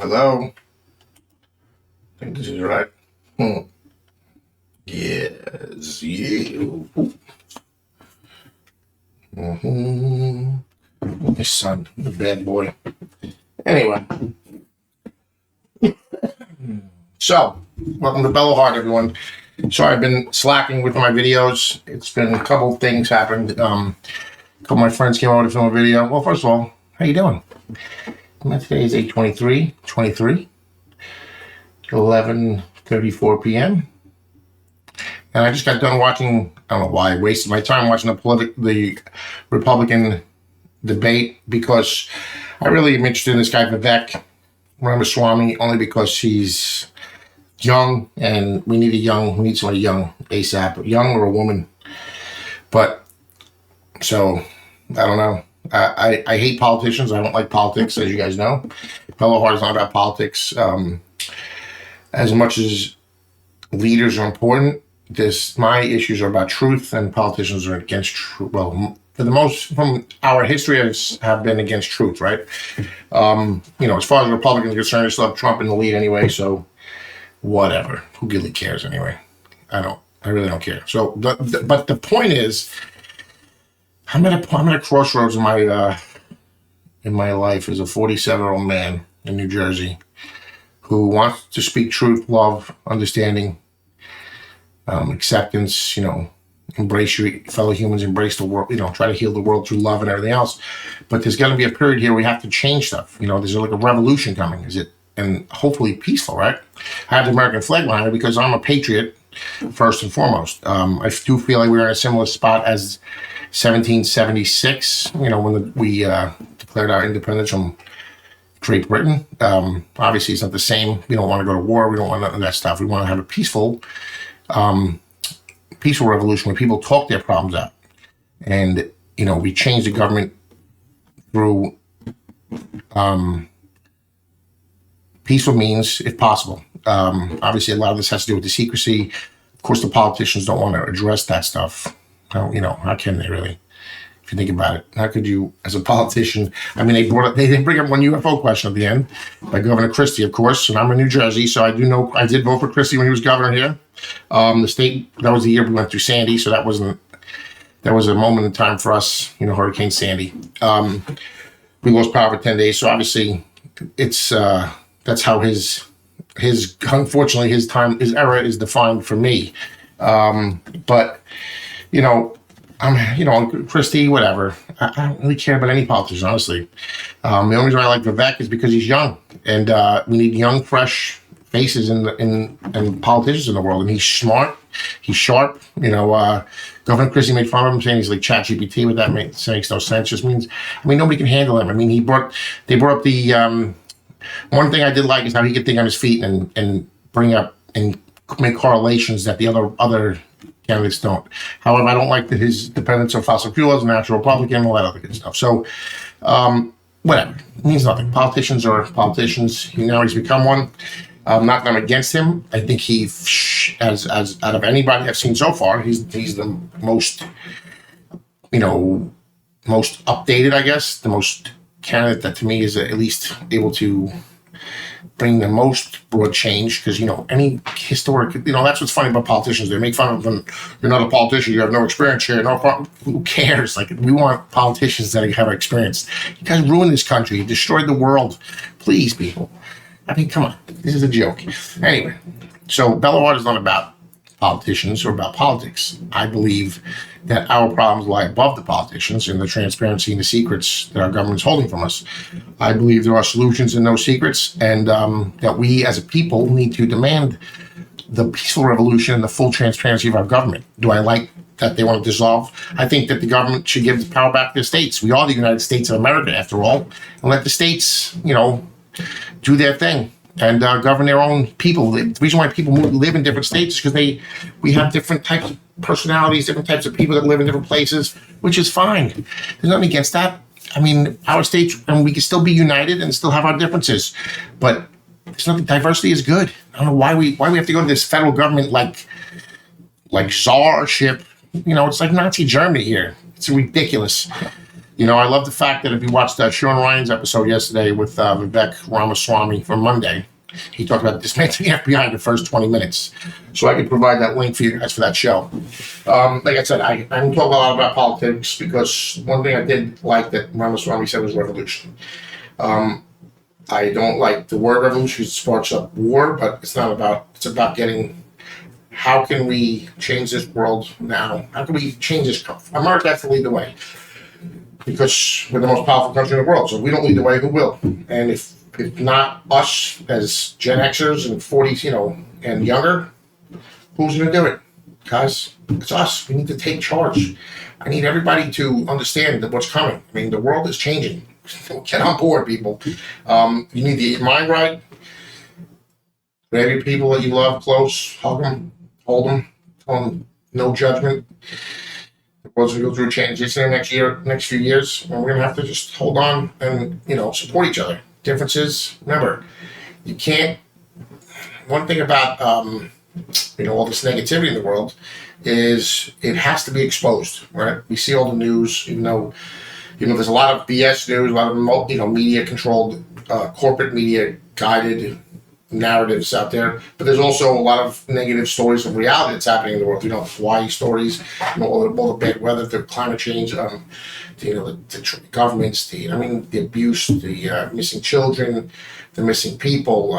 Hello. I think this is right. Yes. You. My son, the bad boy. Anyway. So, welcome to BelloHeart, everyone. Sorry, I've been slacking with my videos. It's been a couple things happened. A couple of my friends came over to film a video. Well, first of all, how you doing? Today is 8/23, 11:34 p.m. And I just got done watching, I don't know why I wasted my time watching the Republican debate, because I really am interested in this guy, Vivek Ramaswamy, only because he's young and we need somebody young ASAP, young or a woman. But, so, I don't know. I hate politicians. I don't like politics, as you guys know. BelloHeart is not about politics. As much as leaders are important, my issues are about truth, and politicians are against truth. Well, from our history have been against truth, right? As far as Republicans are concerned, I still have Trump in the lead anyway, so whatever. Who really cares anyway? I really don't care. So, but the point is, I'm at a crossroads in my life as a 47-year-old man in New Jersey who wants to speak truth, love, understanding, acceptance, embrace your fellow humans, embrace the world, try to heal the world through love and everything else. But there's going to be a period here where we have to change stuff. There's like a revolution coming. And hopefully peaceful, right? I have the American flag behind me because I'm a patriot, first and foremost. I do feel like we're in a similar spot as 1776, when we declared our independence from Great Britain. Obviously, it's not the same. We don't want to go to war. We don't want none of that stuff. We want to have a peaceful revolution where people talk their problems out. And, we change the government through peaceful means, if possible. Obviously, a lot of this has to do with the secrecy. Of course, the politicians don't want to address that stuff. How can they really? If you think about it, how could you, as a politician? I mean, they bring up one UFO question at the end by Governor Christie, of course, and I'm in New Jersey, so I did vote for Christie when he was governor here. The state, that was the year we went through Sandy, so that was a moment in time for us, Hurricane Sandy. We lost power for 10 days, so obviously it's that's how his unfortunately his era is defined for me. But I'm Christie, whatever. I don't really care about any politician, honestly. The only reason I like Vivek is because he's young, and we need young, fresh faces and politicians in the world. And he's smart, he's sharp. Governor Christie made fun of him, saying he's like ChatGPT, but that makes no sense. Just means, nobody can handle him. They brought up the one thing I did like is how he could think on his feet and bring up and make correlations that the other candidates don't. However, I don't like his dependence on fossil fuels, natural Republican, all that other good stuff. So, whatever. It means nothing. Politicians are politicians. Now he's become one. Not that I'm against him. I think he, as out of anybody I've seen so far, he's the most, most updated, I guess, the most candidate that to me is at least able to bring the most broad change, because any historic, that's what's funny about politicians. They make fun of them. You're not a politician, you have no experience here. Who cares? We want politicians that have experience. You guys ruined this country. You destroyed the world. Please, people. Come on. This is a joke. Anyway, so BelloHeart is not about politicians or about politics. I believe that our problems lie above the politicians and the transparency and the secrets that our government's holding from us. I believe there are solutions in those secrets, and that we as a people need to demand the peaceful revolution and the full transparency of our government. Do I like that they want to dissolve? I think that the government should give the power back to the states. We are the United States of America, after all, and let the states, do their thing and govern their own people. The reason why people live in different states is because we have different types of personalities, different types of people that live in different places, which is fine. There's nothing against that. Our states, and we can still be united and still have our differences, but there's nothing. Diversity is good. I don't know why we have to go to this federal government like czarship. It's like Nazi Germany here. It's ridiculous. I love the fact that if you watched Sean Ryan's episode yesterday with Vivek Ramaswamy from Monday, he talked about dismantling the FBI in the first 20 minutes. So I could provide that link for you guys for that show. Like I said, I don't talk a lot about politics because one thing I did like that Ramaswamy said was revolution. I don't like the word revolution. It sparks up war, but it's about getting, how can we change this world now? How can we change this? America has to lead the way because we're the most powerful country in the world. So if we don't lead the way, who will? And if not us as Gen Xers and 40s, and younger, who's going to do it? Guys, it's us. We need to take charge. I need everybody to understand that what's coming. I mean, the world is changing. Get on board, people. You need to get your mind right. Grab your people that you love close, hug them, hold them, tell them no judgment. The world's going to go through changes in the next few years, and we're going to have to just hold on and, support each other. Differences, remember, you can't, one thing about, all this negativity in the world is it has to be exposed, right? We see all the news, even though there's a lot of BS news, a lot of, media controlled, corporate media guided narratives out there, but there's also a lot of negative stories of reality that's happening in the world. Hawaii stories, all the bad weather, the climate change, the governments, the abuse, the missing children, the missing people,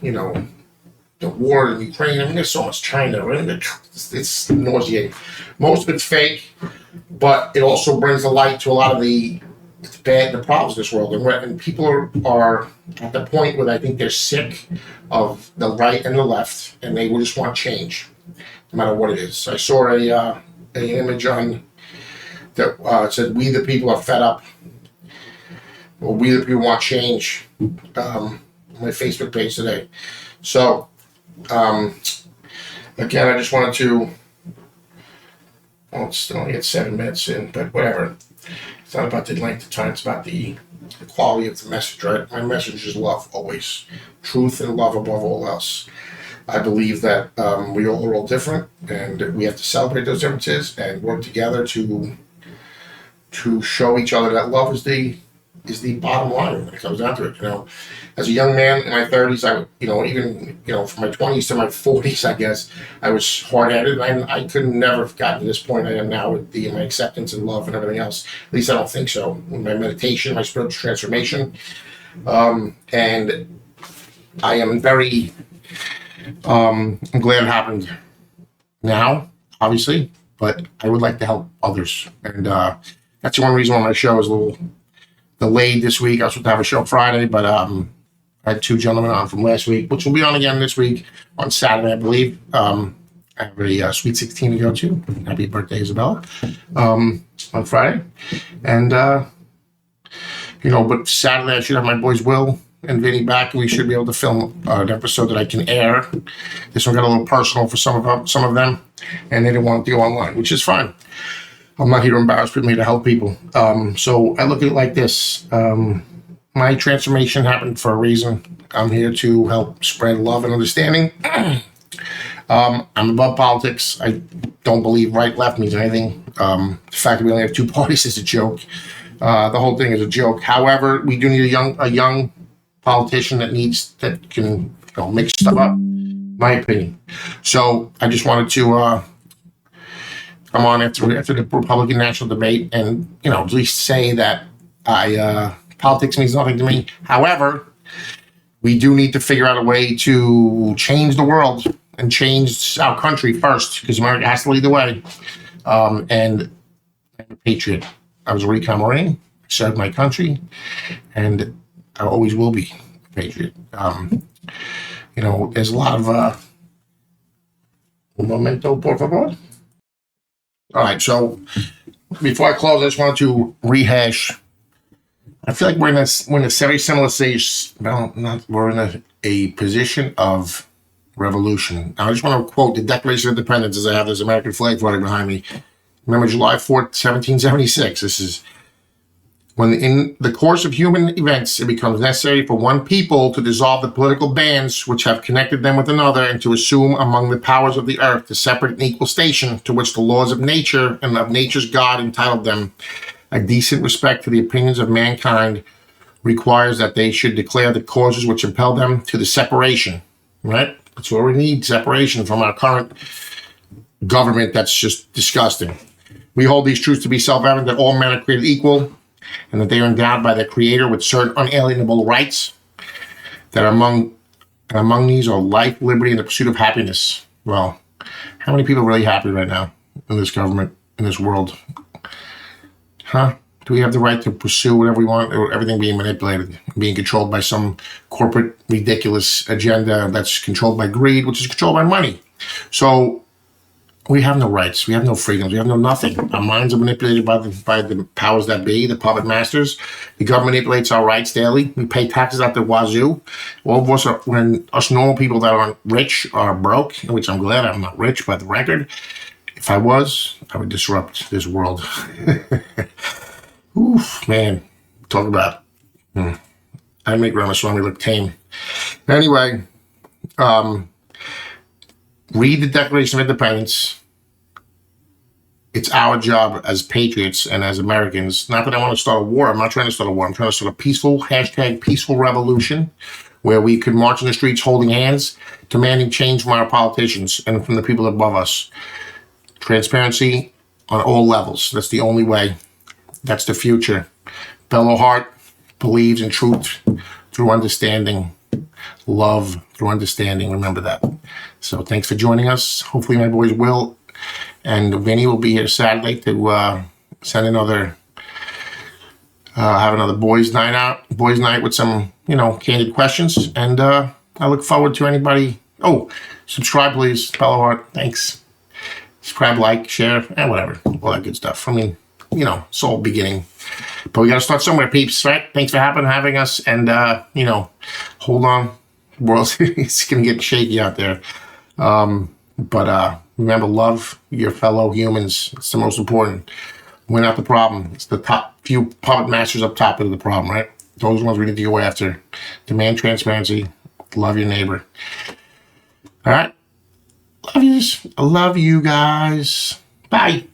the war in Ukraine. There's so much China, right? It's nauseating. Most of it's fake, but it also brings a light to a lot of the problems in this world. And people are at the point where I think they're sick of the right and the left, and they will just want change, no matter what it is. I saw an image on that said, "We the people are fed up," or "We the people want change." On my Facebook page today. So, again, I just wanted to. Well, it's only at 7 minutes in, but whatever. It's not about the length of time. It's about the quality of the message, right? My message is love, always. Truth and love above all else. I believe that we all are all different, and we have to celebrate those differences and work together to show each other that love is the bottom line when it comes down to it. As a young man in my 30s, from my 20s to my 40s, I guess, I was hard-headed, and I could never have gotten to this point I am now with my acceptance and love and everything else. At least I don't think so. With my meditation, my spiritual transformation, and I am very, I'm glad it happened now, obviously, but I would like to help others, and that's the one reason why my show is a little delayed this week. I was supposed to have a show Friday, but I had two gentlemen on from last week, which will be on again this week on Saturday, I believe. I have a Sweet 16 to go to. Happy birthday, Isabella, on Friday. And, but Saturday I should have my boys Will and Vinny back, and we should be able to film an episode that I can air. This one got a little personal for some of them, and they didn't want it to go online, which is fine. I'm not here to embarrass people, I'm here to help people. So I look at it like this. My transformation happened for a reason. I'm here to help spread love and understanding. I'm above politics. I don't believe right, left means anything. The fact that we only have two parties is a joke. The whole thing is a joke. However, we do need a young politician that can make stuff up, my opinion. So I just wanted to come on after the Republican national debate and, at least say that politics means nothing to me. However, we do need to figure out a way to change the world and change our country first, because America has to lead the way. And I'm a patriot. I was a recon Marine, served my country, and I always will be a patriot. There's a lot of un momento, por favor. All right, so before I close, I just wanted to rehash. I feel like we're in a very similar stage. Well, we're in a position of revolution. Now, I just want to quote the Declaration of Independence as I have this American flag floating behind me. Remember July 4th, 1776. This is when in the course of human events, it becomes necessary for one people to dissolve the political bands which have connected them with another, and to assume among the powers of the earth the separate and equal station to which the laws of nature and of nature's God entitled them. A decent respect for the opinions of mankind requires that they should declare the causes which impel them to the separation, right? That's what we need, separation from our current government that's just disgusting. We hold these truths to be self-evident that all men are created equal and that they are endowed by their creator with certain unalienable rights, that among these are life, liberty, and the pursuit of happiness. Well, how many people are really happy right now in this government, in this world? Huh? Do we have the right to pursue whatever we want, or everything being manipulated, being controlled by some corporate ridiculous agenda that's controlled by greed, which is controlled by money? So we have no rights. We have no freedoms. We have no nothing. Our minds are manipulated by the powers that be, the puppet masters. The government manipulates our rights daily. We pay taxes out the wazoo. All of us are, when us normal people that aren't rich are broke, which I'm glad I'm not rich by the record. If I was, I would disrupt this world. Oof, man. Talk about I make Ramaswamy look tame. Anyway, read the Declaration of Independence. It's our job as patriots and as Americans. Not that I want to start a war. I'm not trying to start a war. I'm trying to start a peaceful revolution, where we could march in the streets holding hands, demanding change from our politicians and from the people above us. Transparency on all levels. That's the only way. That's the future. BelloHeart believes in truth through understanding, love through understanding. Remember that. So thanks for joining us. Hopefully my boys will. And Vinny will be here Saturday to send another, have another boys' night with some, candid questions. And I look forward to anybody. Oh, subscribe, please. BelloHeart. Thanks. Subscribe, like, share, and whatever. All that good stuff. I mean, it's all beginning. But we got to start somewhere, peeps, right? Thanks for having us. And, hold on. The world is going to get shaky out there. But remember, love your fellow humans. It's the most important. We're not the problem. It's the top few puppet masters up top that are the problem, right? Those are the ones we need to go after. Demand transparency. Love your neighbor. All right? Love yous. I love you guys. Bye.